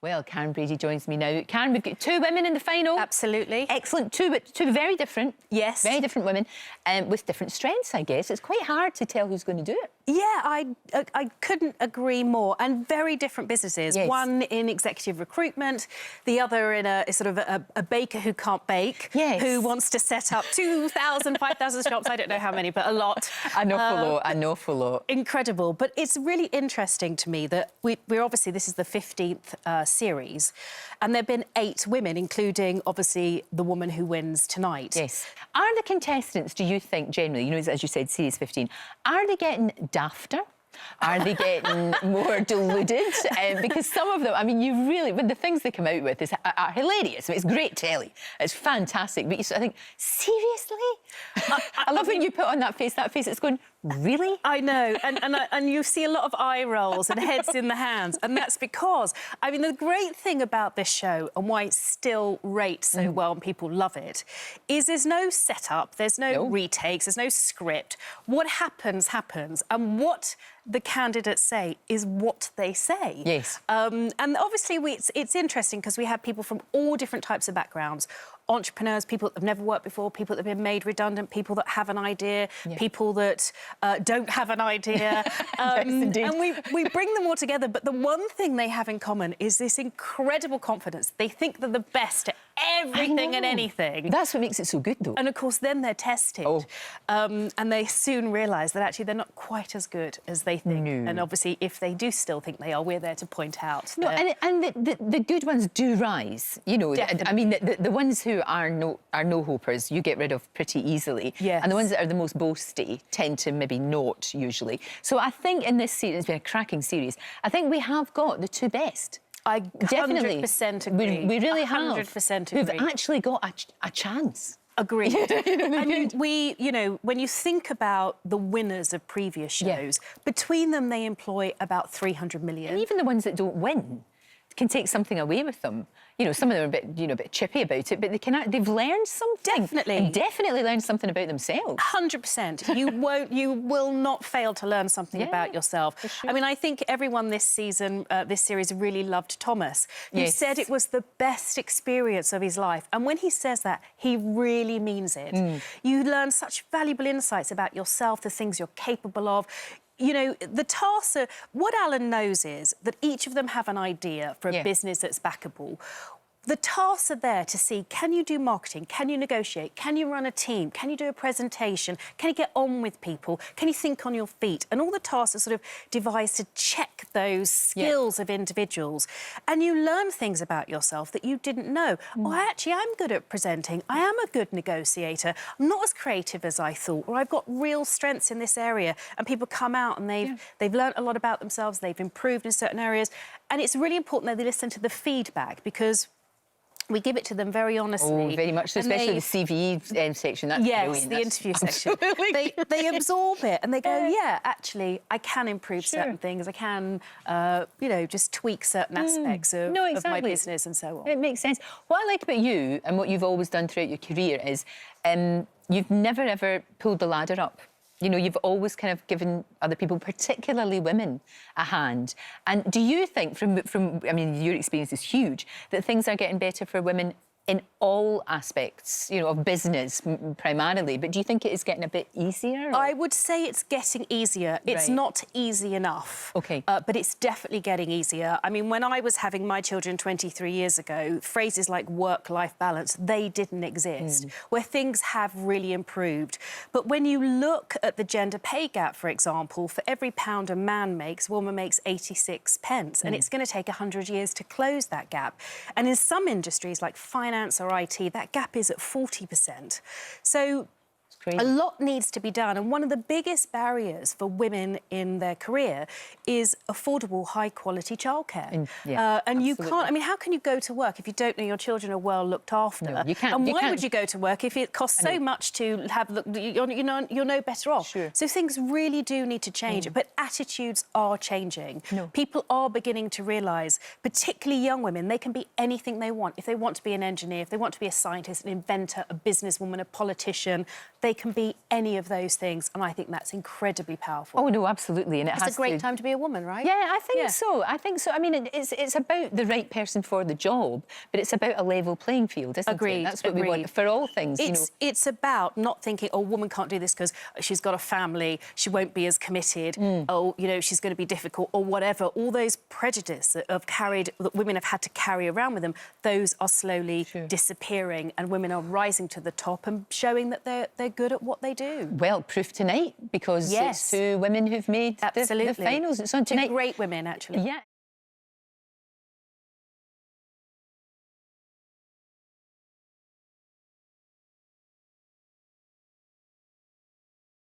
Well, Karren Brady joins me now. Karren, we've got two women in the final. Absolutely. Excellent. Two very different. Yes. Very different women, with different strengths, I guess. It's quite hard to tell who's going to do it. Yeah, I couldn't agree more. And very different businesses. Yes. One in executive recruitment, the other in a sort of a baker who can't bake, yes, who wants to set up 2,000, 5,000 shops. I don't know how many, but a lot. An awful lot. Incredible. But it's really interesting to me that we're obviously, this is the 15th series, and there have been 8 women, including, obviously, the woman who wins tonight. Yes. Are the contestants, do you think, generally, you know, as you said, series 15, are they getting dafter? Are they getting more deluded? Because some of them, I mean, you really, when the things they come out with are hilarious. I mean, it's great telly. It's fantastic. But I think, seriously? I love when you put on that face, it's going, really? I know. And you see a lot of eye rolls and heads in the hands. And that's because, I mean, the great thing about this show and why it still rates so well and people love it is there's no setup, there's no retakes, there's no script. What happens, happens. And what the candidates say is what they say. Yes. And obviously it's interesting because we have people from all different types of backgrounds. Entrepreneurs, people that have never worked before, people that have been made redundant, people that have an idea, people that don't have an idea. And we bring them all together. But the one thing they have in common is this incredible confidence. They think they're the best at everything and anything. That's what makes it so good, though. And, of course, then they're tested. And they soon realise that, actually, they're not quite as good as they think. No. And, obviously, if they do still think they are, we're there to point out. No, and the good ones do rise, you know. Definitely. I mean, the ones who are no-hopers, you get rid of pretty easily. Yes. And the ones that are the most boasty tend to maybe not, usually. So I think in this series, it's been a cracking series. I think we have got the two best. I Definitely. 100% agree. We really have. 100% agree. Who've actually got a chance. Agreed. And you know, when you think about the winners of previous shows, between them they employ about 300 million. And even the ones that don't win can take something away with them. You know, some of them are a bit chippy about it, but they've learned something. Definitely. And definitely learned something about themselves. 100%. You will not fail to learn something about yourself. Sure. I mean, I think everyone this season, this series, really loved Thomas. He said it was the best experience of his life. And when he says that, he really means it. You learn such valuable insights about yourself, the things you're capable of. You know, the tasks are... What Alan knows is that each of them have an idea for a business that's backable. The tasks are there to see, can you do marketing? Can you negotiate? Can you run a team? Can you do a presentation? Can you get on with people? Can you think on your feet? And all the tasks are sort of devised to check those skills of individuals. And you learn things about yourself that you didn't know. Oh, actually, I'm good at presenting. I am a good negotiator. I'm not as creative as I thought, or I've got real strengths in this area. And people come out and they've learned a lot about themselves. They've improved in certain areas. And it's really important that they listen to the feedback, because we give it to them very honestly. Oh, very much so, especially the CV section. That's brilliant. The interview section. They absorb it and they go, yeah, actually, I can improve certain things. I can, you know, just tweak certain aspects of my business and so on. It makes sense. What I like about you and what you've always done throughout your career is you've never, ever pulled the ladder up. You know, you've always kind of given other people, particularly women, a hand. And do you think, from I mean, your experience is huge, that things are getting better for women in all aspects, you know, of business primarily, but do you think it is getting a bit easier? Or? I would say it's getting easier. It's not easy enough. OK. But it's definitely getting easier. I mean, when I was having my children 23 years ago, phrases like work-life balance, they didn't exist, where things have really improved. But when you look at the gender pay gap, for example, for every pound a man makes, a woman makes 86 pence, and it's going to take 100 years to close that gap. And in some industries, like finance or IT, that gap is at 40%. So a lot needs to be done. And one of the biggest barriers for women in their career is affordable, high-quality childcare. And you can't... I mean, how can you go to work if you don't know your children are well looked after? No, you can't. And why would you go to work if it costs so much to have... You're no better off. Sure. So things really do need to change. But attitudes are changing. People are beginning to realise, particularly young women, they can be anything they want. If they want to be an engineer, if they want to be a scientist, an inventor, a businesswoman, a politician, they can be any of those things, and I think that's incredibly powerful. Oh, no, absolutely. And it's a great time to be a woman, right? Yeah, I think so. I think so. I mean, it's about the right person for the job, but it's about a level playing field, isn't it? That's what we want for all things. It's about not thinking, oh, a woman can't do this because she's got a family, she won't be as committed, oh, you know, she's going to be difficult or whatever. All those prejudices that women have had to carry around with them, those are slowly disappearing, and women are rising to the top and showing that they're good at what they do. Well, proof tonight, because it's 2 women who've made the finals. It's on tonight. 2 great women, actually. Yeah.